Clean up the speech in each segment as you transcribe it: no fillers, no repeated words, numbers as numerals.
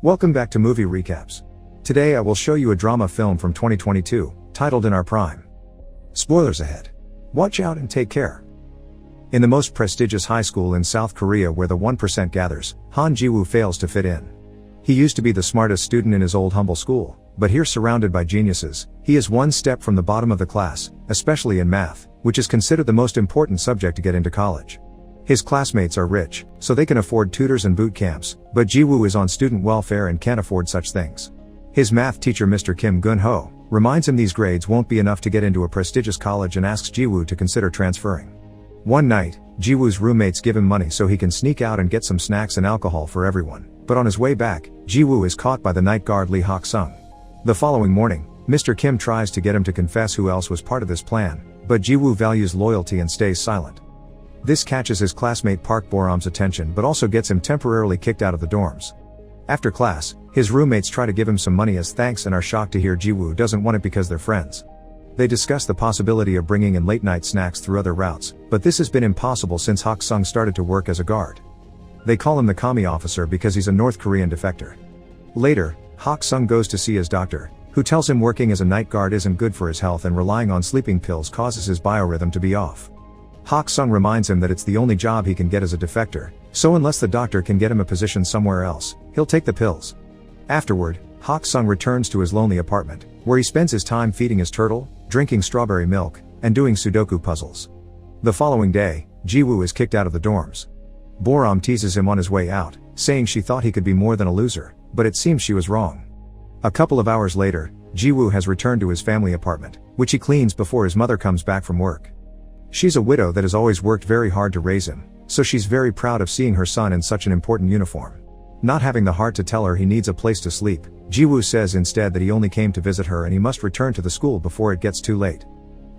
Welcome back to Movie Recaps. Today I will show you a drama film from 2022, titled In Our Prime. Spoilers ahead. Watch out and take care. In the most prestigious high school in South Korea where the 1% gathers, Han Ji-woo fails to fit in. He used to be the smartest student in his old humble school, but here surrounded by geniuses, he is one step from the bottom of the class, especially in math, which is considered the most important subject to get into college. His classmates are rich, so they can afford tutors and boot camps, but Ji-woo is on student welfare and can't afford such things. His math teacher Mr. Kim Gun-ho reminds him these grades won't be enough to get into a prestigious college and asks Ji-woo to consider transferring. One night, Ji-woo's roommates give him money so he can sneak out and get some snacks and alcohol for everyone, but on his way back, Ji-woo is caught by the night guard Lee Hak-sung. The following morning, Mr. Kim tries to get him to confess who else was part of this plan, but Ji-woo values loyalty and stays silent. This catches his classmate Park Boram's attention but also gets him temporarily kicked out of the dorms. After class, his roommates try to give him some money as thanks and are shocked to hear Ji-woo doesn't want it because they're friends. They discuss the possibility of bringing in late-night snacks through other routes, but this has been impossible since Hak-sung started to work as a guard. They call him the commie officer because he's a North Korean defector. Later, Hak-sung goes to see his doctor, who tells him working as a night guard isn't good for his health and relying on sleeping pills causes his biorhythm to be off. Hak-sung reminds him that it's the only job he can get as a defector, so unless the doctor can get him a position somewhere else, he'll take the pills. Afterward, Hak-sung returns to his lonely apartment, where he spends his time feeding his turtle, drinking strawberry milk, and doing Sudoku puzzles. The following day, Ji-woo is kicked out of the dorms. Boram teases him on his way out, saying she thought he could be more than a loser, but it seems she was wrong. A couple of hours later, Ji-woo has returned to his family apartment, which he cleans before his mother comes back from work. She's a widow that has always worked very hard to raise him, so she's very proud of seeing her son in such an important uniform. Not having the heart to tell her he needs a place to sleep, Ji-woo says instead that he only came to visit her and he must return to the school before it gets too late.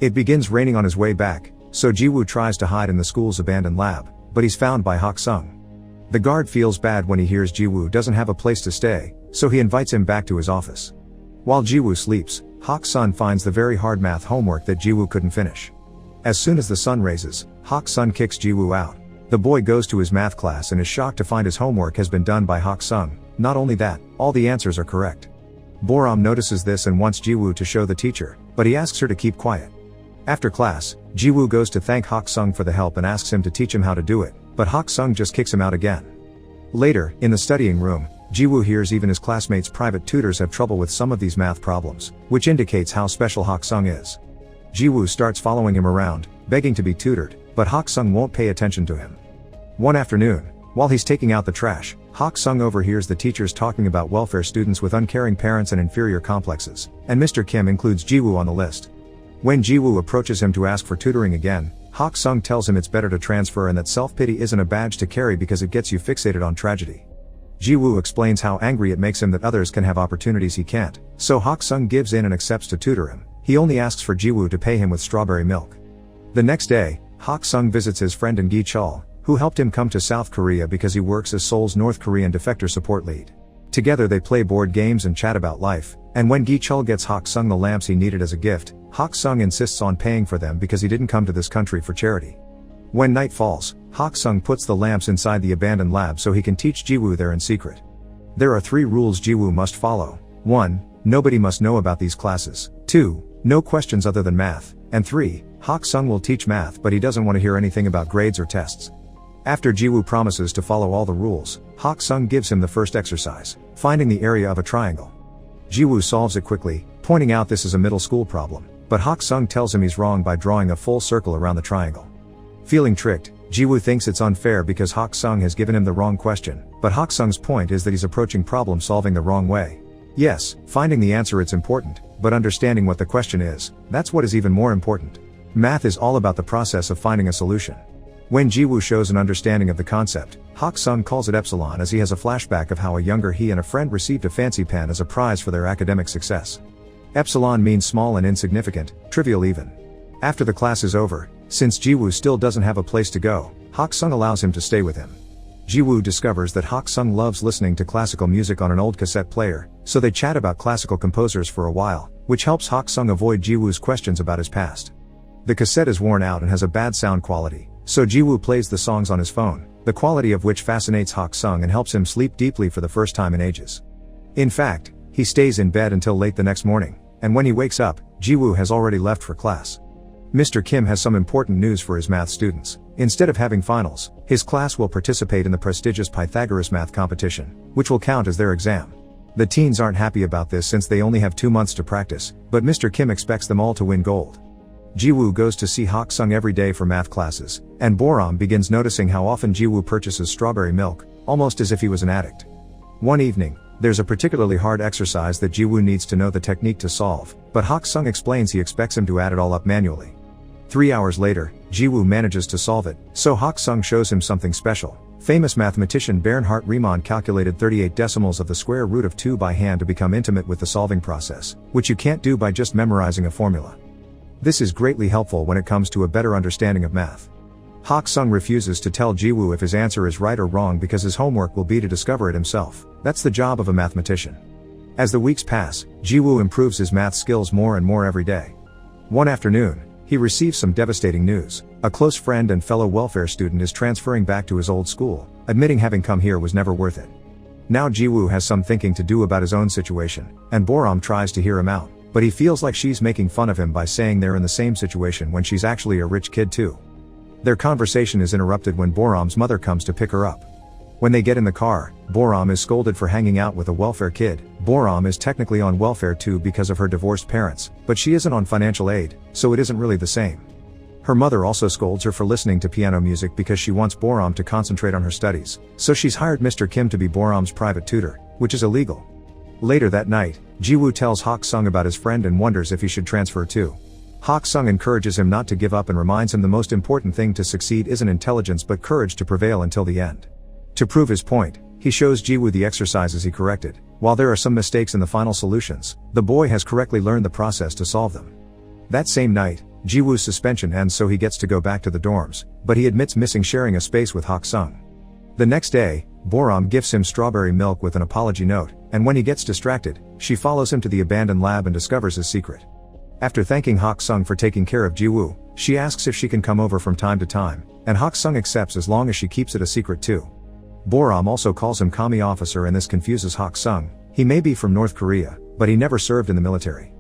It begins raining on his way back, so Ji-woo tries to hide in the school's abandoned lab, but he's found by Hak-sung. The guard feels bad when he hears Ji-woo doesn't have a place to stay, so he invites him back to his office. While Ji-woo sleeps, Hak-sung finds the very hard math homework that Ji-woo couldn't finish. As soon as the sun raises, Hak-sung kicks Ji-woo out. The boy goes to his math class and is shocked to find his homework has been done by Hak-sung. Not only that, all the answers are correct. Boram notices this and wants Ji-woo to show the teacher, but he asks her to keep quiet. After class, Ji-woo goes to thank Hak-sung for the help and asks him to teach him how to do it, but Hak-sung just kicks him out again. Later, in the studying room, Ji-woo hears even his classmates' private tutors have trouble with some of these math problems, which indicates how special Hak-sung is. Ji-woo starts following him around, begging to be tutored, but Hak-sung won't pay attention to him. One afternoon, while he's taking out the trash, Hak-sung overhears the teachers talking about welfare students with uncaring parents and inferior complexes, and Mr. Kim includes Ji-woo on the list. When Ji-woo approaches him to ask for tutoring again, Hak-sung tells him it's better to transfer and that self-pity isn't a badge to carry because it gets you fixated on tragedy. Ji-woo explains how angry it makes him that others can have opportunities he can't, so Hak-sung gives in and accepts to tutor him. He only asks for Ji-woo to pay him with strawberry milk. The next day, Hak-sung visits his friend In Gi-chul, who helped him come to South Korea because he works as Seoul's North Korean defector support lead. Together they play board games and chat about life, and when Gi-chul gets Hak-sung the lamps he needed as a gift, Hak-sung insists on paying for them because he didn't come to this country for charity. When night falls, Hak-sung puts the lamps inside the abandoned lab so he can teach Ji-woo there in secret. There are 3 rules Ji-woo must follow. 1. Nobody must know about these classes. 2. No questions other than math. And 3. Hak-sung will teach math but he doesn't want to hear anything about grades or tests. After Ji-woo promises to follow all the rules, Hak-sung gives him the first exercise, finding the area of a triangle. Ji-woo solves it quickly, pointing out this is a middle school problem, but Hak-sung tells him he's wrong by drawing a full circle around the triangle. Feeling tricked, Ji-woo thinks it's unfair because Hak-sung has given him the wrong question, but Hak-sung's point is that he's approaching problem solving the wrong way. Yes, finding the answer it's important, but understanding what the question is, that's what is even more important. Math is all about the process of finding a solution. When Ji-woo shows an understanding of the concept, Hak-sung calls it Epsilon as he has a flashback of how a younger he and a friend received a fancy pen as a prize for their academic success. Epsilon means small and insignificant, trivial even. After the class is over, since Ji-woo still doesn't have a place to go, Hak-sung allows him to stay with him. Ji-woo discovers that Hak-sung loves listening to classical music on an old cassette player, so they chat about classical composers for a while, which helps Hak-sung avoid Ji-woo's questions about his past. The cassette is worn out and has a bad sound quality, so Ji-woo plays the songs on his phone, the quality of which fascinates Hak-sung and helps him sleep deeply for the first time in ages. In fact, he stays in bed until late the next morning, and when he wakes up, Jiwoo has already left for class. Mr. Kim has some important news for his math students. Instead of having finals, his class will participate in the prestigious Pythagoras math competition, which will count as their exam. The teens aren't happy about this since they only have 2 months to practice, but Mr. Kim expects them all to win gold. Jiwoo goes to see Hak Sung every day for math classes, and Boram begins noticing how often Jiwoo purchases strawberry milk, almost as if he was an addict. One evening, there's a particularly hard exercise that Jiwoo needs to know the technique to solve, but Hak Sung explains he expects him to add it all up manually. 3 hours later, Jiwoo manages to solve it, so Hak Sung shows him something special. Famous mathematician Bernhard Riemann calculated 38 decimals of the square root of 2 by hand to become intimate with the solving process, which you can't do by just memorizing a formula. This is greatly helpful when it comes to a better understanding of math. Hak Sung refuses to tell Jiwoo if his answer is right or wrong because his homework will be to discover it himself. That's the job of a mathematician. As the weeks pass, Jiwoo improves his math skills more and more every day. One afternoon, he receives some devastating news. A close friend and fellow welfare student is transferring back to his old school, admitting having come here was never worth it. Now Jiwoo has some thinking to do about his own situation, and Boram tries to hear him out, but he feels like she's making fun of him by saying they're in the same situation when she's actually a rich kid too. Their conversation is interrupted when Boram's mother comes to pick her up. When they get in the car, Boram is scolded for hanging out with a welfare kid. Boram is technically on welfare too because of her divorced parents, but she isn't on financial aid, so it isn't really the same. Her mother also scolds her for listening to piano music because she wants Boram to concentrate on her studies, so she's hired Mr. Kim to be Boram's private tutor, which is illegal. Later that night, Jiwoo tells Hak Sung about his friend and wonders if he should transfer too. Hak Sung encourages him not to give up and reminds him the most important thing to succeed isn't intelligence but courage to prevail until the end. To prove his point, he shows Jiwoo the exercises he corrected. While there are some mistakes in the final solutions, the boy has correctly learned the process to solve them. That same night, Jiwoo's suspension ends so he gets to go back to the dorms, but he admits missing sharing a space with Hak Sung. The next day, Boram gifts him strawberry milk with an apology note, and when he gets distracted, she follows him to the abandoned lab and discovers his secret. After thanking Hak Sung for taking care of Jiwoo, she asks if she can come over from time to time, and Hak Sung accepts as long as she keeps it a secret too. Boram also calls him Kami officer and this confuses Hak Sung. He may be from North Korea, but he never served in the military.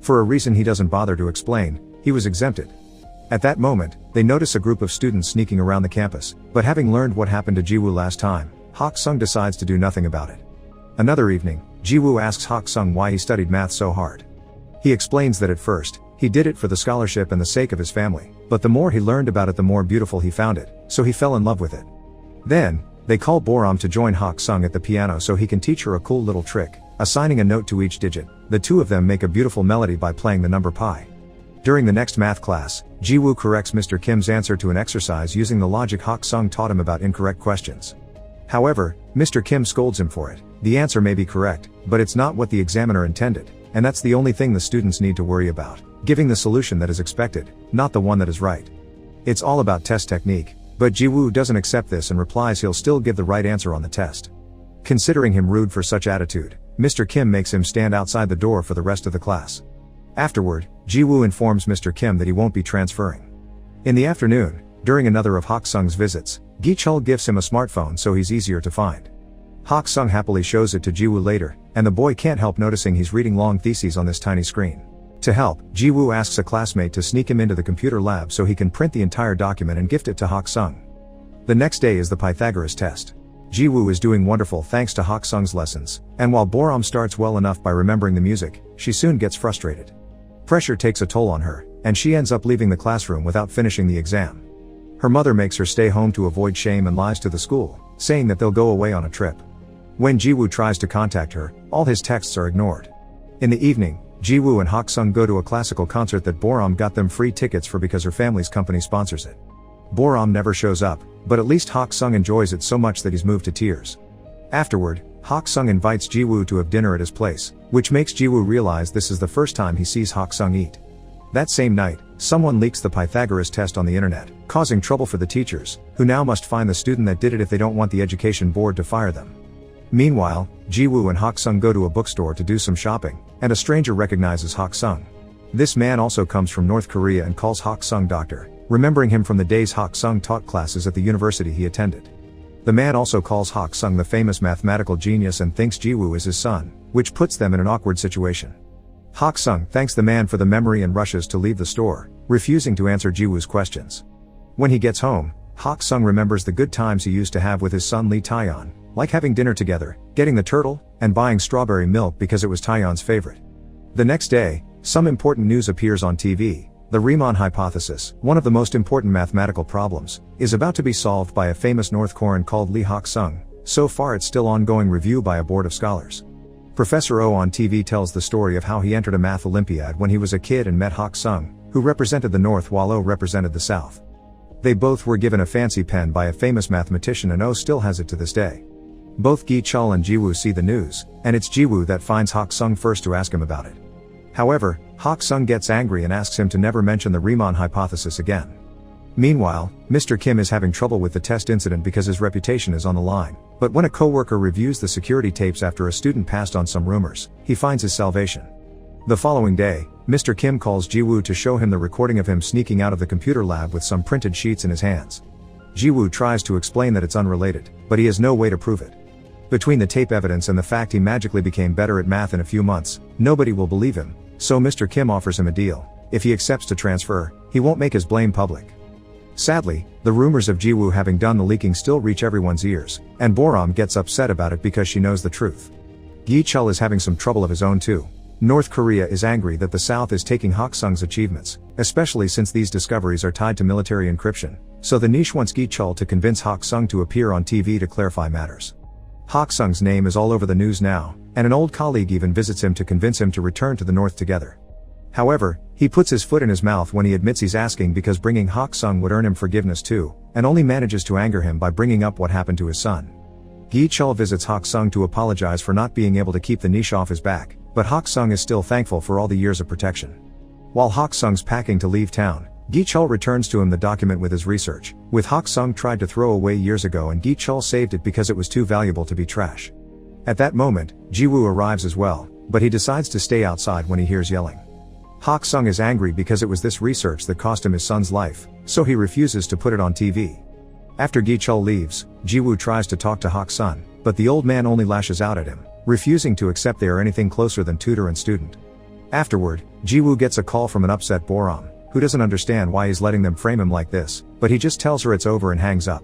For a reason he doesn't bother to explain, he was exempted. At that moment, they notice a group of students sneaking around the campus, but having learned what happened to Jiwoo last time, Hak Sung decides to do nothing about it. Another evening, Jiwoo asks Hak Sung why he studied math so hard. He explains that at first, he did it for the scholarship and the sake of his family, but the more he learned about it the more beautiful he found it, so he fell in love with it. Then, they call Boram to join Hak Sung at the piano so he can teach her a cool little trick, assigning a note to each digit. The two of them make a beautiful melody by playing the number pi. During the next math class, Jiwoo corrects Mr. Kim's answer to an exercise using the logic Hak Sung taught him about incorrect questions. However, Mr. Kim scolds him for it. The answer may be correct, but it's not what the examiner intended, and that's the only thing the students need to worry about, giving the solution that is expected, not the one that is right. It's all about test technique, but Jiwoo doesn't accept this and replies he'll still give the right answer on the test. Considering him rude for such attitude, Mr. Kim makes him stand outside the door for the rest of the class. Afterward, Jiwoo informs Mr. Kim that he won't be transferring. In the afternoon, during another of Hak Sung's visits, Gi-chul gifts him a smartphone so he's easier to find. Hak Sung happily shows it to Jiwoo later, and the boy can't help noticing he's reading long theses on this tiny screen. To help, Jiwoo asks a classmate to sneak him into the computer lab so he can print the entire document and gift it to Hak Sung. The next day is the Pythagoras test. Jiwoo is doing wonderful thanks to Hak Sung's lessons, and while Boram starts well enough by remembering the music, she soon gets frustrated. Pressure takes a toll on her, and she ends up leaving the classroom without finishing the exam. Her mother makes her stay home to avoid shame and lies to the school, saying that they'll go away on a trip. When Jiwoo tries to contact her, all his texts are ignored. In the evening, Jiwoo and Hak Sung go to a classical concert that Boram got them free tickets for because her family's company sponsors it. Boram never shows up, but at least Hak Sung enjoys it so much that he's moved to tears. Afterward, Hak Sung invites Jiwoo to have dinner at his place, which makes Jiwoo realize this is the first time he sees Hak Sung eat. That same night, someone leaks the Pythagoras test on the internet, causing trouble for the teachers, who now must find the student that did it if they don't want the education board to fire them. Meanwhile, Jiwoo and Hak Sung go to a bookstore to do some shopping, and a stranger recognizes Hak Sung. This man also comes from North Korea and calls Hak Sung doctor, remembering him from the days Hak Sung taught classes at the university he attended. The man also calls Hak Sung the famous mathematical genius and thinks Jiwoo is his son, which puts them in an awkward situation. Hak Sung thanks the man for the memory and rushes to leave the store, refusing to answer Jiwoo's questions. When he gets home, Hak Sung remembers the good times he used to have with his son Lee Taeyeon, like having dinner together, getting the turtle, and buying strawberry milk because it was Taeyeon's favorite. The next day, some important news appears on TV. The Riemann hypothesis, one of the most important mathematical problems, is about to be solved by a famous North Korean called Lee Hak Sung. So far it's still ongoing review by a board of scholars. Professor Oh on TV tells the story of how he entered a math Olympiad when he was a kid and met Hak Sung, who represented the North while Oh represented the South. They both were given a fancy pen by a famous mathematician and Oh still has it to this day. Both Gi Chul and Jiwoo see the news, and it's Jiwoo that finds Hak Sung first to ask him about it. However, Hak Sung gets angry and asks him to never mention the Riemann hypothesis again. Meanwhile, Mr. Kim is having trouble with the test incident because his reputation is on the line, but when a coworker reviews the security tapes after a student passed on some rumors, he finds his salvation. The following day, Mr. Kim calls Jiwoo to show him the recording of him sneaking out of the computer lab with some printed sheets in his hands. Jiwoo tries to explain that it's unrelated, but he has no way to prove it. Between the tape evidence and the fact he magically became better at math in a few months, nobody will believe him, so Mr. Kim offers him a deal. If he accepts to transfer, he won't make his blame public. Sadly, the rumors of Jiwoo having done the leaking still reach everyone's ears, and Boram gets upset about it because she knows the truth. Gi Chul is having some trouble of his own too. North Korea is angry that the South is taking Hak Sung's achievements, especially since these discoveries are tied to military encryption, so the niche wants Gi Chul to convince Hak Sung to appear on TV to clarify matters. Hak Sung's name is all over the news now, and an old colleague even visits him to convince him to return to the North together. However, he puts his foot in his mouth when he admits he's asking because bringing Hak Sung would earn him forgiveness too, and only manages to anger him by bringing up what happened to his son. Gi Chul visits Hak Sung to apologize for not being able to keep the niche off his back, but Hak Sung is still thankful for all the years of protection. While Hak Sung's packing to leave town, Gi Chul returns to him the document with his research, which Hak Sung tried to throw away years ago and Gi Chul saved it because it was too valuable to be trash. At that moment, Jiwoo arrives as well, but he decides to stay outside when he hears yelling. Hak Sung is angry because it was this research that cost him his son's life, so he refuses to put it on TV. After Gi Chul leaves, Jiwoo tries to talk to Hak Sung, but the old man only lashes out at him, refusing to accept they are anything closer than tutor and student. Afterward, Jiwoo gets a call from an upset Boram, who doesn't understand why he's letting them frame him like this, but he just tells her it's over and hangs up.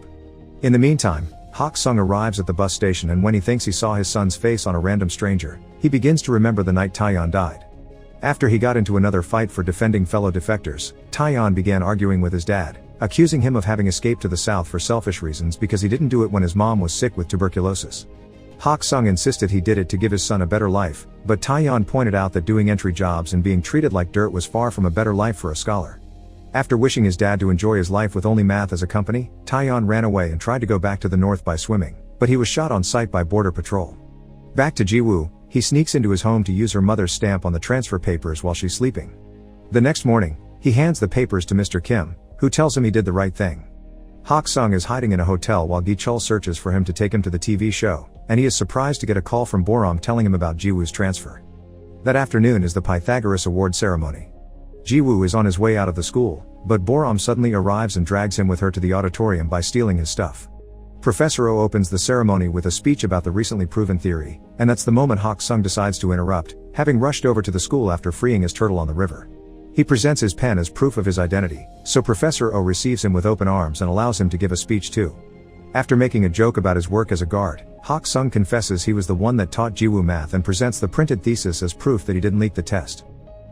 In the meantime, Hak Sung arrives at the bus station and when he thinks he saw his son's face on a random stranger, he begins to remember the night Taeyeon died. After he got into another fight for defending fellow defectors, Taeyeon began arguing with his dad, accusing him of having escaped to the south for selfish reasons because he didn't do it when his mom was sick with tuberculosis. Hak Sung insisted he did it to give his son a better life, but Taeyeon pointed out that doing entry jobs and being treated like dirt was far from a better life for a scholar. After wishing his dad to enjoy his life with only math as a company, Taeyeon ran away and tried to go back to the north by swimming, but he was shot on sight by border patrol. Back to Jiwoo, he sneaks into his home to use her mother's stamp on the transfer papers while she's sleeping. The next morning, he hands the papers to Mr. Kim, who tells him he did the right thing. Hak Sung is hiding in a hotel while Gi Chul searches for him to take him to the TV show, and he is surprised to get a call from Boram telling him about Jiwoo's transfer. That afternoon is the Pythagoras Award ceremony. Jiwoo is on his way out of the school, but Boram suddenly arrives and drags him with her to the auditorium by stealing his stuff. Professor Oh opens the ceremony with a speech about the recently proven theory, and that's the moment Hak Sung decides to interrupt, having rushed over to the school after freeing his turtle on the river. He presents his pen as proof of his identity, so Professor Oh receives him with open arms and allows him to give a speech too. After making a joke about his work as a guard, Hak Sung confesses he was the one that taught Jiwoo math and presents the printed thesis as proof that he didn't leak the test.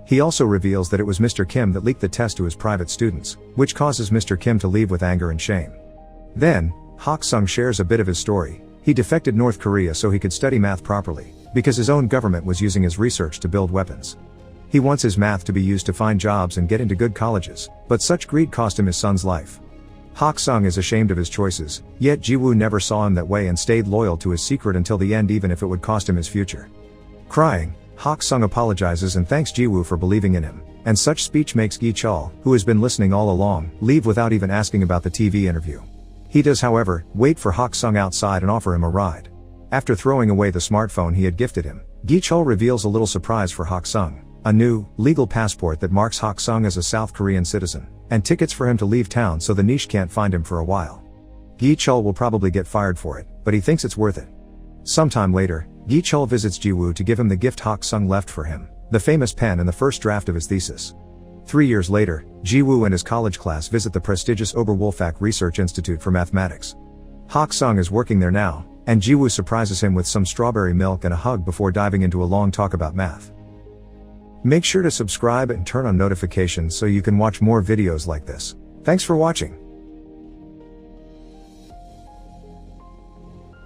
He also reveals that it was Mr. Kim that leaked the test to his private students, which causes Mr. Kim to leave with anger and shame. Then, Hak Sung shares a bit of his story. He defected North Korea so he could study math properly, because his own government was using his research to build weapons. He wants his math to be used to find jobs and get into good colleges, but such greed cost him his son's life. Hak Sung is ashamed of his choices, yet Jiwoo never saw him that way and stayed loyal to his secret until the end even if it would cost him his future. Crying, Hak Sung apologizes and thanks Jiwoo for believing in him, and such speech makes Gi Chul, who has been listening all along, leave without even asking about the TV interview. He does however, wait for Hak Sung outside and offer him a ride. After throwing away the smartphone he had gifted him, Gi Chul reveals a little surprise for Hak Sung, a new, legal passport that marks Hak Sung as a South Korean citizen, and tickets for him to leave town so the niche can't find him for a while. Gi Chul will probably get fired for it, but he thinks it's worth it. Sometime later, Gi Chul visits Jiwoo to give him the gift Hak Sung left for him, the famous pen and the first draft of his thesis. 3 years later, Jiwoo and his college class visit the prestigious Oberwolfach Research Institute for Mathematics. Hak Sung is working there now, and Jiwoo surprises him with some strawberry milk and a hug before diving into a long talk about math. Make sure to subscribe and turn on notifications so you can watch more videos like this. Thanks for watching.